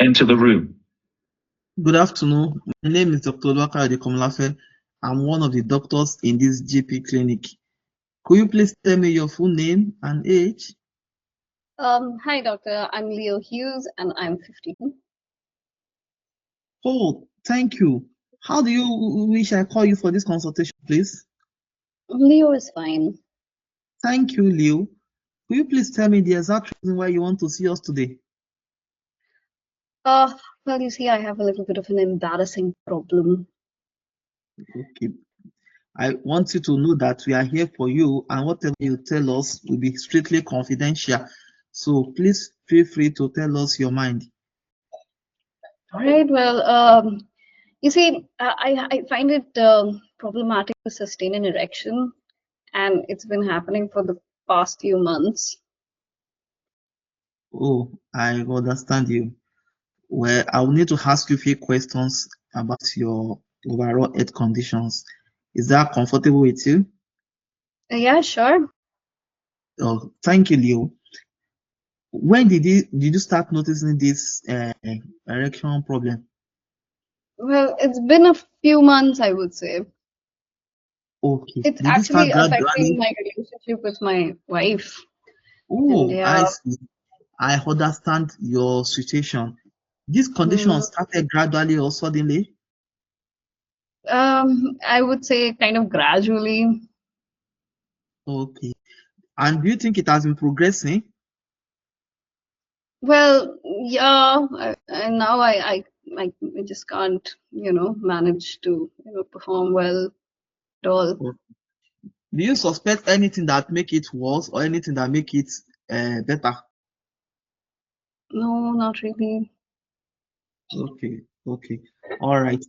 Enter the room. Good afternoon. My name is Dr. Komlafe. I'm one of the doctors in this GP clinic. Could you please tell me your full name and age? Hi, doctor. I'm Leo Hughes, and I'm 15. Oh, thank you. How do you wish I call you for this consultation, please? Leo is fine. Thank you, Leo. Could you please tell me the exact reason why you want to see us today? Well, you see, I have a little bit of an embarrassing problem. Okay. I want you to know that we are here for you, and whatever you tell us will be strictly confidential. So please feel free to tell us your mind. All right. Well, you see, I find it problematic to sustain an erection, and it's been happening for the past few months. Oh, I understand you. Well, I will need to ask you a few questions about your overall health conditions. Is that comfortable with you? Yeah, sure. Oh, thank you, Leo. When did you start noticing this erection problem? Well, it's been a few months, I would say. Okay. It's Did it start actually affecting gradually? my relationship with my wife. Oh, And I yeah, see. I understand your situation. This condition mm, started gradually or suddenly? I would say kind of gradually. Okay. And do you think it has been progressing? Well, yeah, and now I just can't, manage to, perform well at all. Or do you suspect anything that make it worse or anything that make it better? No, not really. Okay, okay, all right.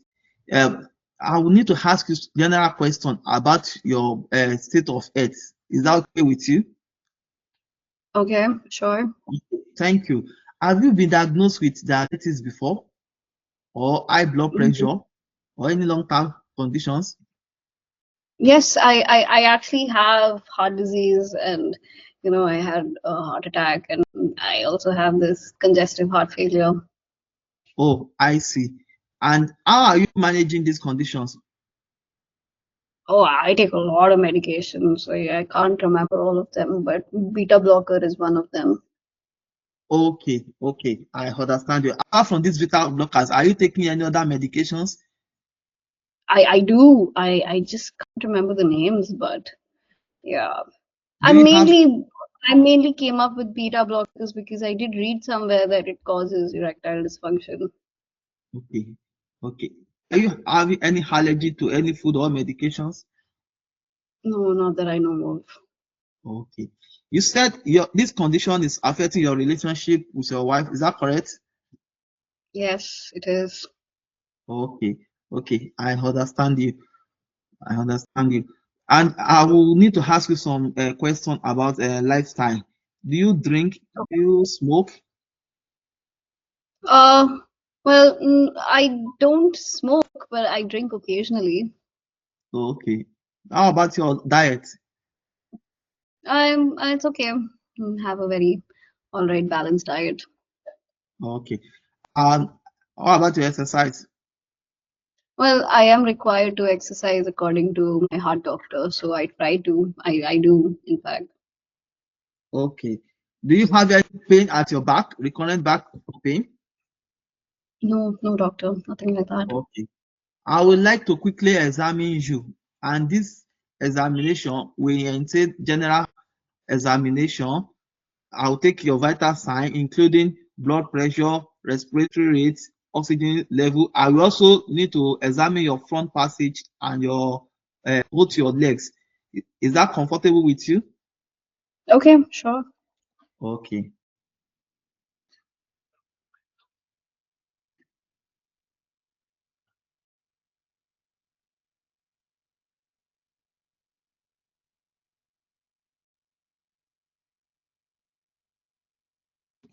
I will need to ask you general question about your state of health. Is that okay with you? Okay, sure. Thank you. Have you been diagnosed with diabetes before, or high blood Mhm. pressure, or any long-term conditions? Yes, I actually have heart disease, and I had a heart attack, and I also have this congestive heart failure. Oh, I see. And how are you managing these conditions? Oh, I take a lot of medication, so I can't remember all of them, but beta blocker is one of them. Okay, okay, I understand you. Apart from these beta blockers, are you taking any other medications? I do. I just can't remember the names, but yeah. Do I you have mainly I mainly came up with beta blockers because I did read somewhere that it causes erectile dysfunction. okay, okay. Are you having any allergy to any food or medications? No, not that I know of. Okay. You said this condition is affecting your relationship with your wife. Is that correct? Yes, it is. Okay. Okay. I understand you. I understand you. And I will need to ask you some question about lifestyle. Do you drink? Do you smoke? Uh, well, I don't smoke, but I drink occasionally. Okay. How about your diet? It's okay. Have a very all right balanced diet. Okay. And how about your exercise? Well, I am required to exercise according to my heart doctor, so I try to. I do, in fact. Okay. Do you have any pain at your back, recurrent back pain? No, no, doctor, nothing like that. Okay. I would like to quickly examine you, and this examination will entail general examination. I'll take your vital sign, including blood pressure, respiratory rate, oxygen level. I will also need to examine your front passage and your both your legs. Is that comfortable with you? Okay, sure. Okay.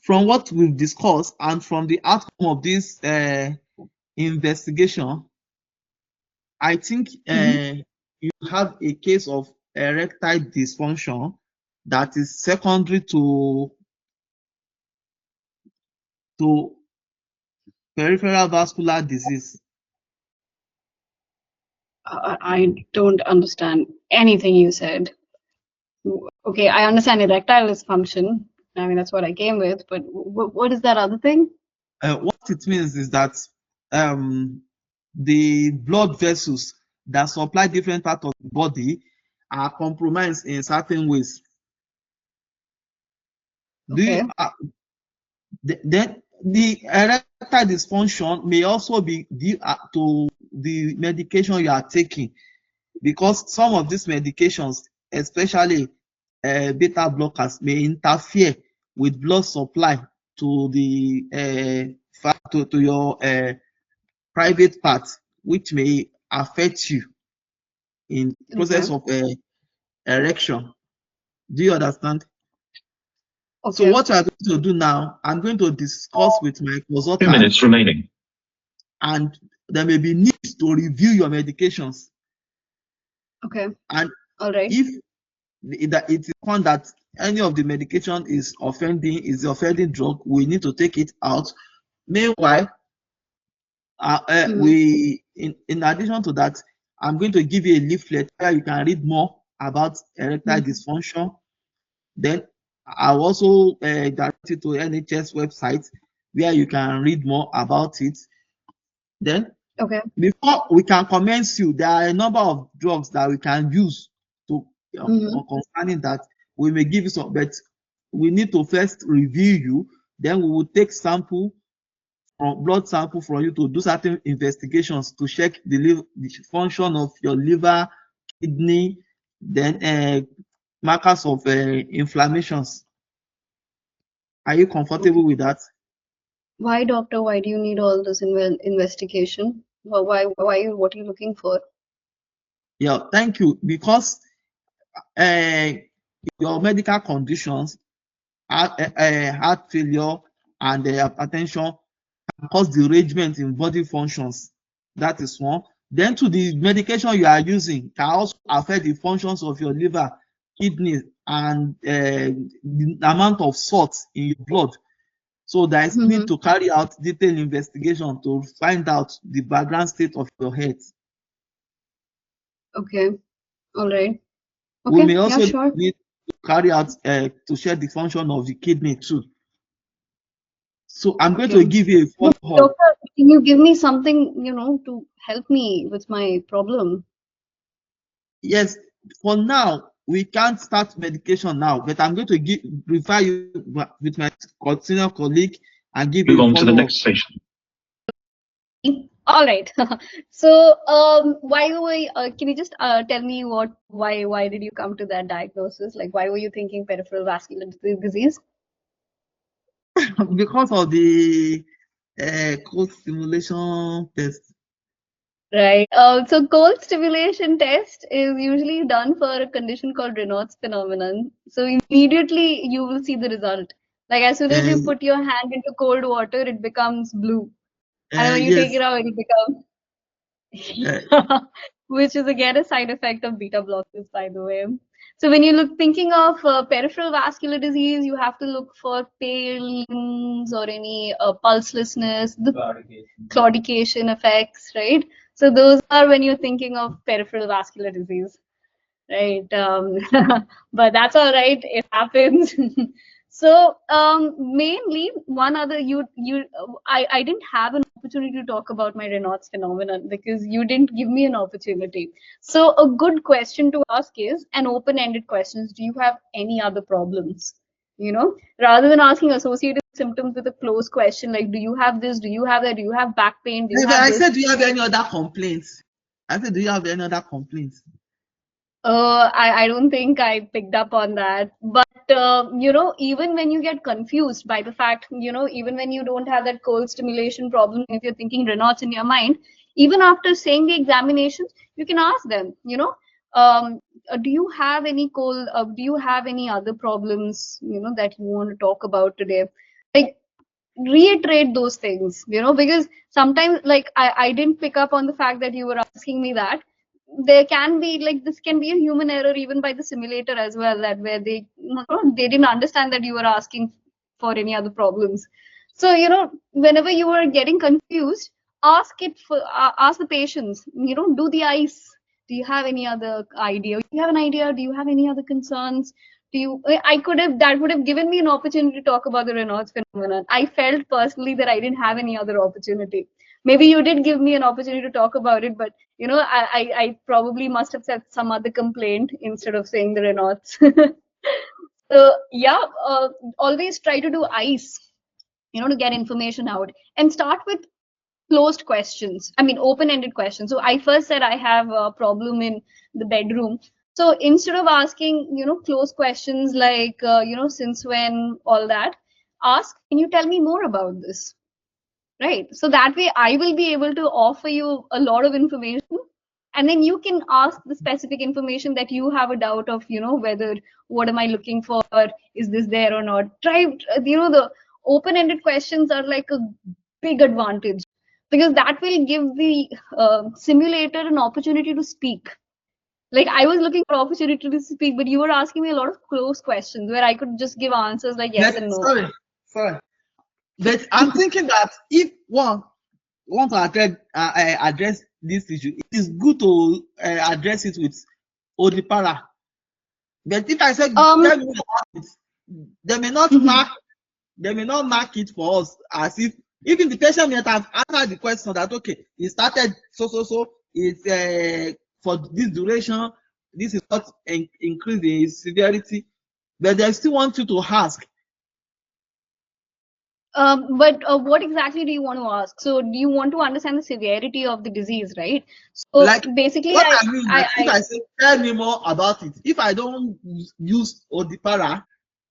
From what we've discussed and from the outcome of this investigation, I think Mhm. you have a case of erectile dysfunction that is secondary to peripheral vascular disease. I don't understand anything you said. Okay, I understand erectile dysfunction. I mean, that's what I came with, but what is that other thing? What it means is that the blood vessels that supply different parts of the body are compromised in certain ways. Okay. Then the erectile dysfunction may also be due to the medication you are taking, because some of these medications, especially beta blockers, may interfere with blood supply to the to your private part, which may affect you in the process of erection. Do you understand? Okay. So what we are going to do now, I'm going to discuss with my 2 consultant, minutes remaining. and there may be need to review your medications. Okay. And all right. if it is found that any of the medication is the offending drug, we need to take it out. Meanwhile, in addition to that, I'm going to give you a leaflet where you can read more about erectile dysfunction. Then I'll also direct you to NHS website where you can read more about it. Then, before we can commence you, there are a number of drugs that we can use to concerning that. We may give you some, but we need to first review you. Then we will take blood sample from you to do certain investigations to check the function of your liver, kidney, then markers of inflammations. Are you comfortable with that? Why, doctor? Why do you need all this investigation? Why? What are you looking for? Yeah, thank you. Because your medical conditions, heart failure and hypertension, can cause derangement in body functions. That is one. Then to the medication you are using can also affect the functions of your liver, kidney, and the amount of salt in your blood. So there is need to carry out detailed investigation to find out the background state of your health. Okay. All right. Okay. We may also sure. need to carry out to check the function of the kidney too. So I'm going to give you a follow-up. Doctor, can you give me something, to help me with my problem? Yes, for now, we can't start medication now, but I'm going to refer you with my senior colleague and give Move you a on to the follow-up. next station. All right. So, can you just tell me why did you come to that diagnosis? Like, why were you thinking peripheral vascular disease? Because of the cold stimulation test. Right. So cold stimulation test is usually done for a condition called Raynaud's phenomenon. So immediately you will see the result. Like as soon as you put your hand into cold water, it becomes blue. And when you take it out, it becomes which is again a side effect of beta blockers, by the way. So when you thinking of peripheral vascular disease, you have to look for pale limbs or any pulselessness, the claudication effects, right? So those are when you're thinking of peripheral vascular disease, right? But that's all right. It happens. So mainly one other I didn't have an opportunity to talk about my Raynaud's phenomenon because you didn't give me an opportunity. So a good question to ask is an open-ended questions. Do you have any other problems? Rather than asking associated symptoms with a closed question like, do you have this? Do you have that? Do you have back pain? Do you have I this? said, do you have any other complaints? I said, do you have any other complaints? I don't think I picked up on that. But, even when you get confused by the fact, even when you don't have that cold stimulation problem, if you're thinking Raynaud's in your mind, even after saying the examinations, you can ask them, do you have any cold, do you have any other problems, that you want to talk about today? Like, reiterate those things, because sometimes, like, I didn't pick up on the fact that you were asking me that. There can be this can be a human error even by the simulator as well, that where they didn't understand that you were asking for any other problems. So, you know, whenever you are getting confused, ask the patients, you know, do the ice. Do you have any other idea? Do you have an idea? Do you have any other concerns? That would have given me an opportunity to talk about the Reynolds phenomenon. I felt personally that I didn't have any other opportunity. Maybe you did give me an opportunity to talk about it, but, you know, I probably must have said some other complaint instead of saying the Reynolds. So, yeah, always try to do ice, you know, to get information out, and start with closed questions. I mean, open-ended questions. So I first said I have a problem in the bedroom. So instead of asking, you know, closed questions like, you know, since when, all that, ask, can you tell me more about this? Right. So that way I will be able to offer you a lot of information, and then you can ask the specific information that you have a doubt of, you know, whether what am I looking for, is this there or not. Try, you know, the open-ended questions are like a big advantage, because that will give the simulator an opportunity to speak. Like, I was looking for opportunity to speak, but you were asking me a lot of close questions where I could just give answers like yes and no. Sorry. But I'm thinking that if one want to address this issue, it is good to address it with Odipara. But if I say tell me about it, they may not mark it for us as if even the patient may have answered the question that okay, it started so it's for this duration, this is not increase in severity, but they still want you to ask. But what exactly do you want to ask? So do you want to understand the severity of the disease, right? So Like, basically, what I mean that if I say tell me more about it, if I don't use Odipara,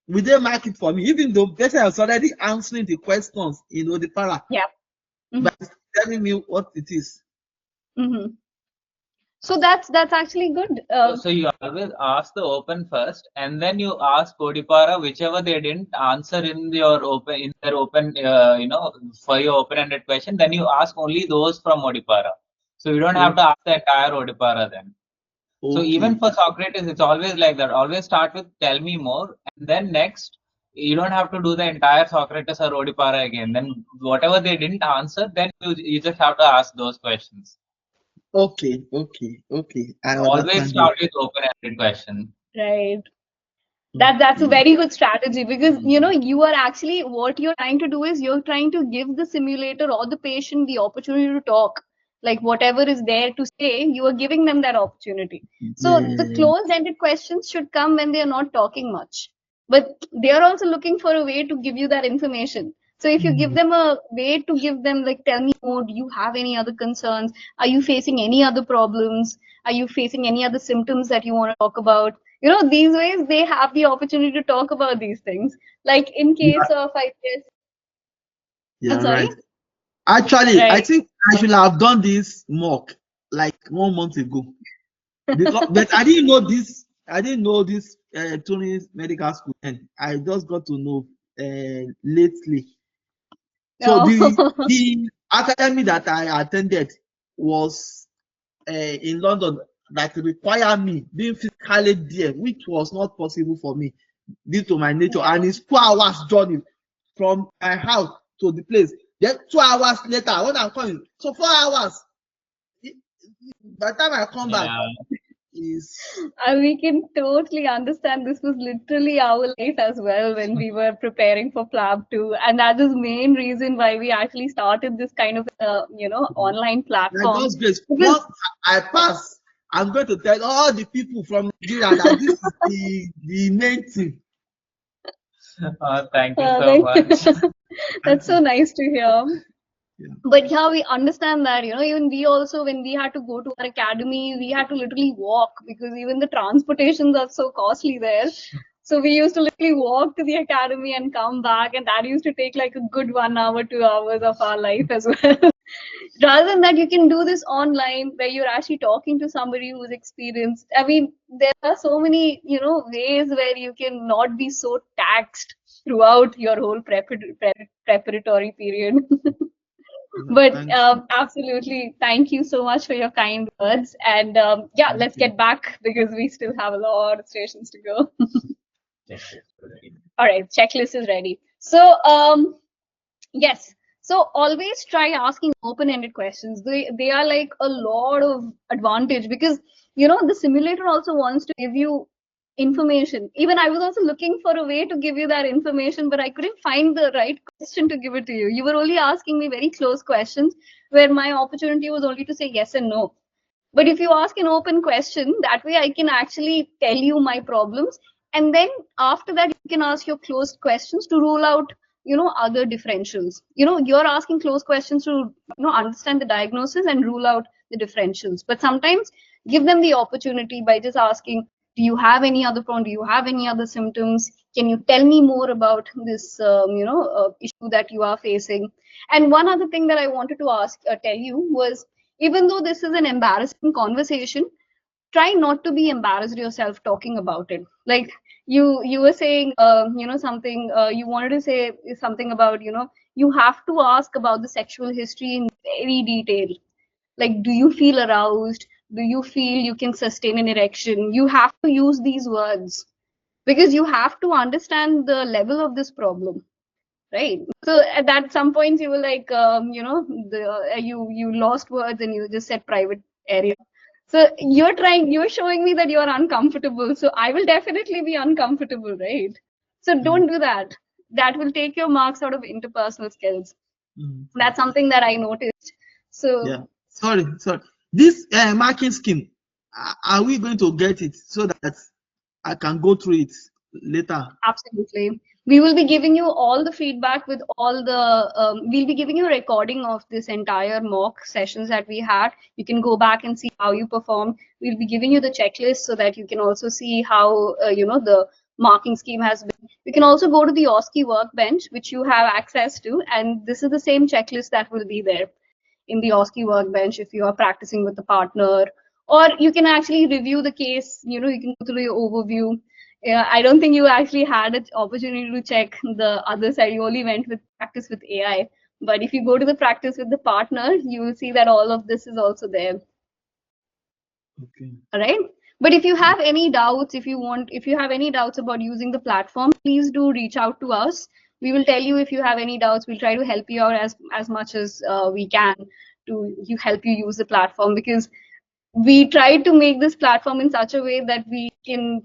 will they mark it for me? Even though patient is already answering the questions in Odipara, yeah. but telling me what it is. So that's actually good. So you always ask the open first, and then you ask Odipara whichever they didn't answer in their open, you know, for your open-ended question. Then you ask only those from Odipara. So you don't have to ask the entire Odipara then. Okay. So even for Socrates, it's always like that. Always start with tell me more, and then next you don't have to do the entire Socrates or Odipara again. Then whatever they didn't answer, then you just have to ask those questions. Okay. I Always start with open-ended question. Right. That's a very good strategy, because you know, you are actually, what you're trying to do is you're trying to give the simulator or the patient the opportunity to talk. Like, whatever is there to say, you are giving them that opportunity. So the closed-ended questions should come when they are not talking much, but they are also looking for a way to give you that information. So if you give them a way to give them, like, tell me more, do you have any other concerns? Are you facing any other problems? Are you facing any other symptoms that you want to talk about? You know, these ways they have the opportunity to talk about these things. Like in case of, I guess, I'm sorry. Right. Actually, Right. I think I should have done this mock like 1 month ago. Because, but I didn't know this. I didn't know this TuringMedSchool, and I just got to know lately. So the academy that I attended was in London, that required me being physically there, which was not possible for me due to my nature. And it's 2 hours journey from my house to the place. Then 2 hours later, when I'm coming, so 4 hours. By the time I come back, we can totally understand. This was literally our life as well when we were preparing for PLAB 2, and that is the main reason why we actually started this kind of you know, online platform. That's great. Once I pass, I'm going to tell all the people from Nigeria that this is the main thing. Thank you so much. That's so nice to hear. Yeah. But yeah, we understand that, you know, even we also, when we had to go to our academy, we had to literally walk, because even the transportations are so costly there. So we used to literally walk to the academy and come back, and that used to take like a good 1 hour, 2 hours of our life as well. Rather than that, you can do this online where you're actually talking to somebody who's experienced. I mean, there are so many, you know, ways where you can not be so taxed throughout your whole preparatory period. But absolutely, thank you so much for your kind words. And yeah, let's get back, because we still have a lot of stations to go. All right, checklist is ready. So Yes. So always try asking open-ended questions. They are like a lot of advantage, because the simulator also wants to give you information. Even I was also looking for a way to give you that information, but I couldn't find the right question to give it to you. You were only asking me very close questions where my opportunity was only to say yes and no. But if you ask an open question, that way I can actually tell you my problems. And then after that, you can ask your closed questions to rule out, other differentials. You're asking closed questions to, understand the diagnosis and rule out the differentials. But sometimes give them the opportunity by just asking, do you have any other problem? Do you have any other symptoms? Can you tell me more about this, issue that you are facing? And one other thing that I wanted to tell you was, even though this is an embarrassing conversation, try not to be embarrassed yourself talking about it. Like you were saying, something, you wanted to say something about, you have to ask about the sexual history in very detail. Like, do you feel aroused? Do you feel you can sustain an erection? You have to use these words, because you have to understand the level of this problem. Right. So at that some points you were like, you lost words and you just said private area. So you're showing me that you're uncomfortable. So I will definitely be uncomfortable, right? So don't do that. That will take your marks out of interpersonal skills. That's something that I noticed. So Yeah. Sorry. This marking scheme, are we going to get it so that I can go through it later? absolutely. We will be giving you all the feedback with all the, we'll be giving you a recording of this entire mock sessions that we had. You can go back and see how you performed. We'll be giving you the checklist so that you can also see how, the marking scheme has been. You can also go to the OSCE workbench, which you have access to. And this is the same checklist that will be there in the OSCE workbench if you are practicing with a partner. Or you can actually review the case, you can go through your overview. Yeah, I don't think you actually had an opportunity to check the other side. You only went with practice with AI. But if you go to the practice with the partner, you will see that all of this is also there. Okay. All right. But if you have any doubts, if you have any doubts about using the platform, please do reach out to us. We will tell you if you have any doubts. We'll try to help you out as much as we can to help you use the platform, because we tried to make this platform in such a way that we can,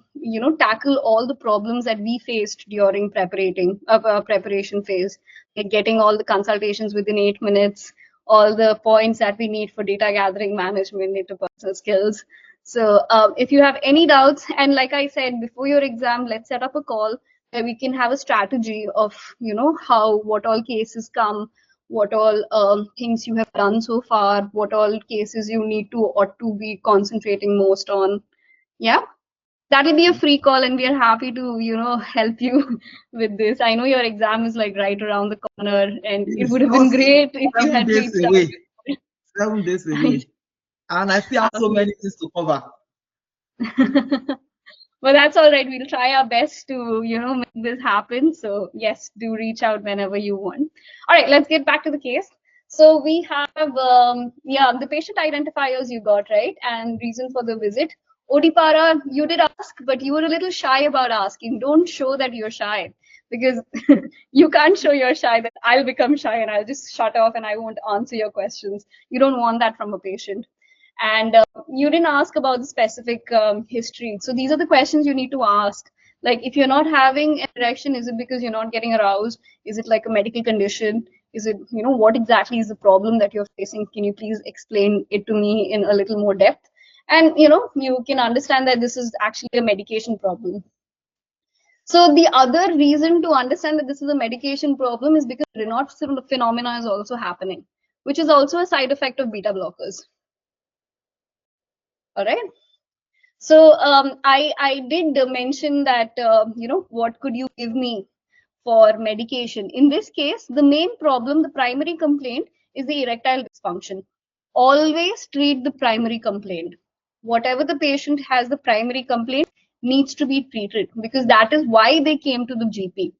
tackle all the problems that we faced during preparation phase, like getting all the consultations within 8 minutes, all the points that we need for data gathering, management, interpersonal skills. So if you have any doubts, and like I said, before your exam, let's set up a call where we can have a strategy of, what all cases come, what all things you have done so far, what all cases you need to ought to be concentrating most on. Yeah, that will be a free call, and we are happy to help you with this. I know your exam is like right around the corner, and it would have been great if you had reached out. 7 days away, and I still have so many things to cover. Well, that's all right. We'll try our best to, make this happen. So yes, do reach out whenever you want. All right, let's get back to the case. So we have, the patient identifiers you got, right? And reason for the visit. Odipara, you did ask, but you were a little shy about asking. Don't show that you're shy, because you can't show you're shy, that I'll become shy and I'll just shut off and I won't answer your questions. You don't want that from a patient. And you didn't ask about the specific history. So these are the questions you need to ask. Like, if you're not having an erection, is it because you're not getting aroused? Is it like a medical condition? Is it, what exactly is the problem that you're facing? Can you please explain it to me in a little more depth? And, you can understand that this is actually a medication problem. So the other reason to understand that this is a medication problem is because Raynaud phenomena is also happening, which is also a side effect of beta blockers. All right. So I did mention that, what could you give me for medication? In this case, the main problem, the primary complaint, is the erectile dysfunction. Always treat the primary complaint. Whatever the patient has, the primary complaint needs to be treated, because that is why they came to the GP.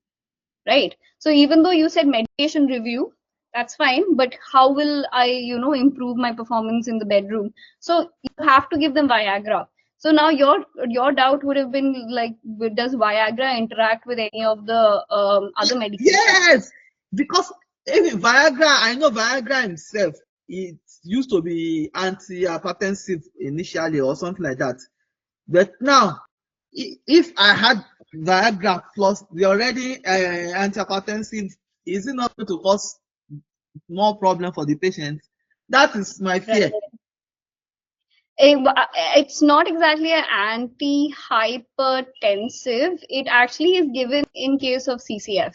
Right. So even though you said medication review, that's fine, but how will I, improve my performance in the bedroom? So you have to give them Viagra. So now your doubt would have been like, does Viagra interact with any of the other medications? Yes, because Even Viagra, I know Viagra himself, it used to be antihypertensive initially or something like that. But now, if I had Viagra plus the already antihypertensive, is it not going to cause more problem for the patient? That is my fear. It's not exactly an anti-hypertensive. It actually is given in case of CCF.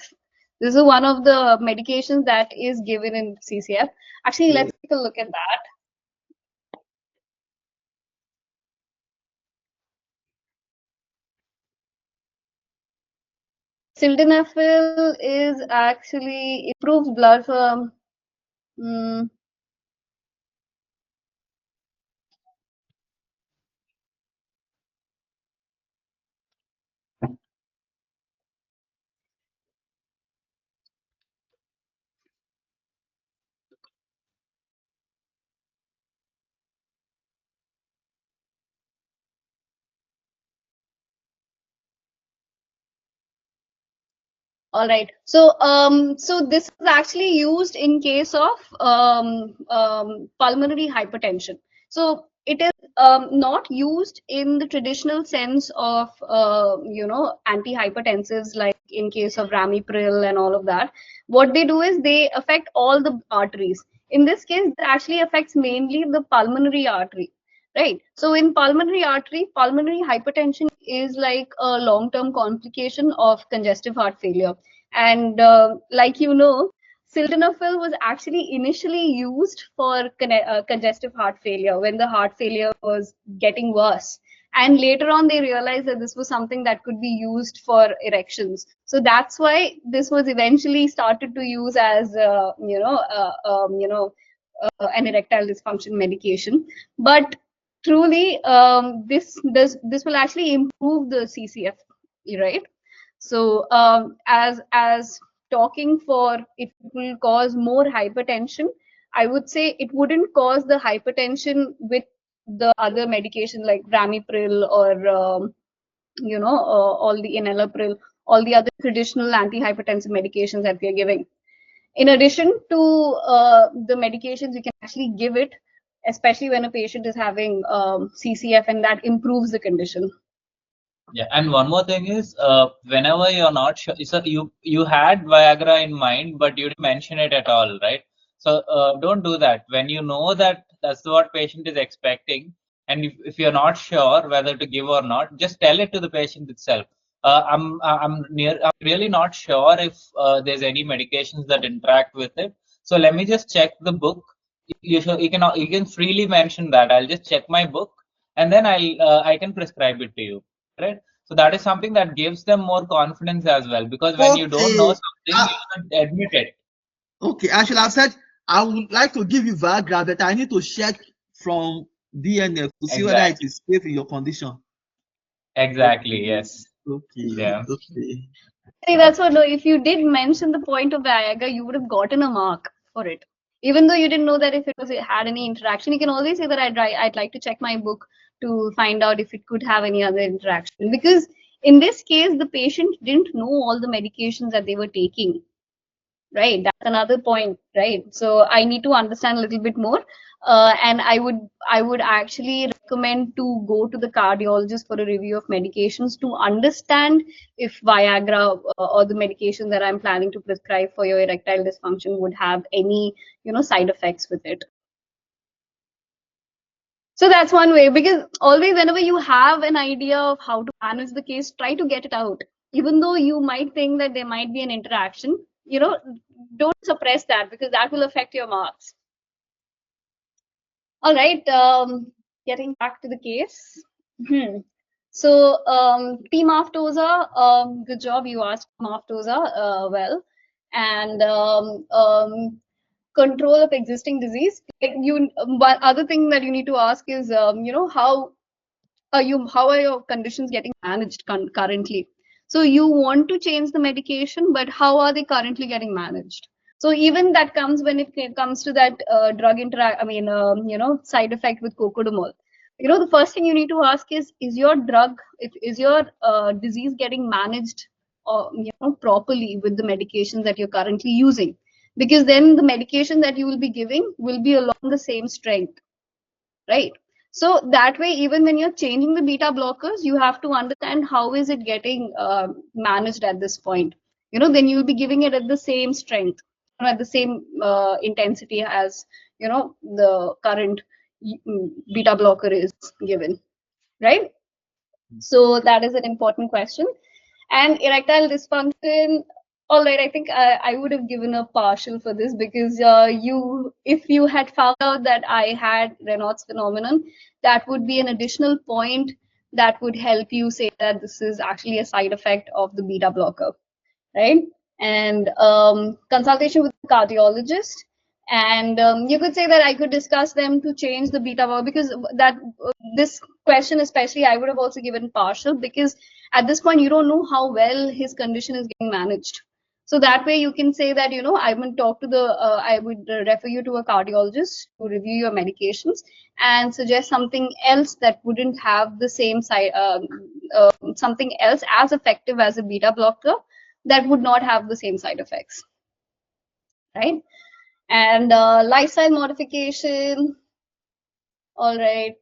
This is one of the medications that is given in CCF. Actually, let's take a look at that. Sildenafil is actually improves blood from. All right. So, so this is actually used in case of pulmonary hypertension. So it is not used in the traditional sense of antihypertensives like in case of ramipril and all of that. What they do is they affect all the arteries. In this case, it actually affects mainly the pulmonary artery. Right. So in pulmonary artery, pulmonary hypertension is like a long-term complication of congestive heart failure. And like you know, sildenafil was actually initially used for congestive heart failure when the heart failure was getting worse. And later on, they realized that this was something that could be used for erections. So that's why this was eventually started to use as, an erectile dysfunction medication. But truly, this will actually improve the CCF, right? So as talking for if it will cause more hypertension, I would say it wouldn't cause the hypertension with the other medication like ramipril or all the enalapril, all the other traditional antihypertensive medications that we are giving. In addition to the medications, you can actually give it, especially when a patient is having CCF, and that improves the condition. Yeah, and one more thing is, whenever you're not sure, so you had Viagra in mind, but you didn't mention it at all, right? So don't do that. When you know that that's what patient is expecting, and if you're not sure whether to give or not, just tell it to the patient itself. I'm really not sure if there's any medications that interact with it. So let me just check the book. You can freely mention that. I'll just check my book, and then I can prescribe it to you. Right? So that is something that gives them more confidence as well, because when you don't know something, you should admit it. Okay, I should have said I would like to give you Viagra, but I need to check from DNF to see whether it is safe in your condition. Exactly. Yes. Okay. Yeah. Okay. See, that's what. No, if you did mention the point of Viagra, you would have gotten a mark for it. Even though you didn't know that if it had any interaction, you can always say that I'd like to check my book to find out if it could have any other interaction. Because in this case, the patient didn't know all the medications that they were taking. Right, that's another point, right? So I need to understand a little bit more, and I would actually recommend to go to the cardiologist for a review of medications to understand if Viagra or the medication that I'm planning to prescribe for your erectile dysfunction would have any side effects with it. So that's one way, because always whenever you have an idea of how to manage the case, try to get it out. Even though you might think that there might be an interaction, don't suppress that, because that will affect your marks. All right, getting back to the case. So P-Maftosa, good job, you asked Maftosa well. And control of existing disease. Like one other thing that you need to ask is, how are your conditions getting managed currently? So you want to change the medication, but how are they currently getting managed? So even that comes when it comes to that drug side effect with cocodamol. The first thing you need to ask is your drug, is your disease getting managed properly with the medications that you're currently using? because then the medication that you will be giving will be along the same strength, right? So that way, even when you're changing the beta blockers, you have to understand how is it getting managed at this point. Then you'll be giving it at the same strength, at the same intensity as the current beta blocker is given, right? So that is an important question. And erectile dysfunction, all right, I think I would have given a partial for this, because if you had found out that I had Raynaud's phenomenon, that would be an additional point that would help you say that this is actually a side effect of the beta blocker, right? And consultation with the cardiologist. And you could say that I could discuss them to change the beta blocker, because this question especially I would have also given partial, because at this point you don't know how well his condition is getting managed. So that way you can say that I would talk to I would refer you to a cardiologist to review your medications and suggest something else that wouldn't have the same side, something else as effective as a beta blocker that would not have the same side effects, right? And lifestyle modification. All right.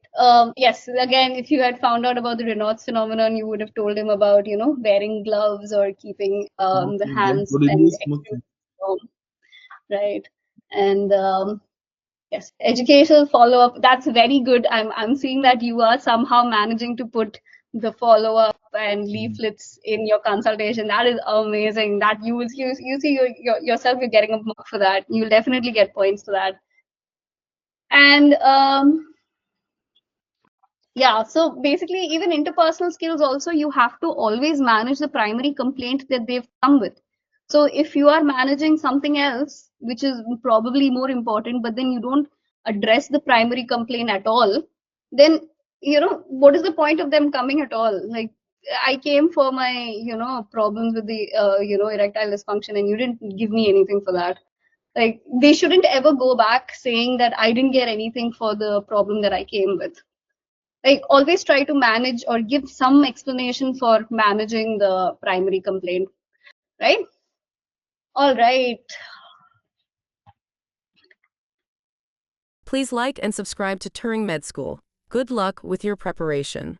Yes, again, if you had found out about the Raynaud's phenomenon, you would have told him about, wearing gloves or keeping the hands and warm, right? And yes, educational follow-up. That's very good. I'm seeing that you are somehow managing to put the follow-up and leaflets in your consultation. That is amazing. That you see yourself, you're getting a mark for that. You'll definitely get points for that. And yeah, so basically, even interpersonal skills also, you have to always manage the primary complaint that they've come with. So if you are managing something else, which is probably more important, but then you don't address the primary complaint at all, then, what is the point of them coming at all? Like, I came for my, problems with the, erectile dysfunction, and you didn't give me anything for that. Like, they shouldn't ever go back saying that I didn't get anything for the problem that I came with. Like, always try to manage or give some explanation for managing the primary complaint, right? All right. Please like and subscribe to TuringMedSchool. Good luck with your preparation.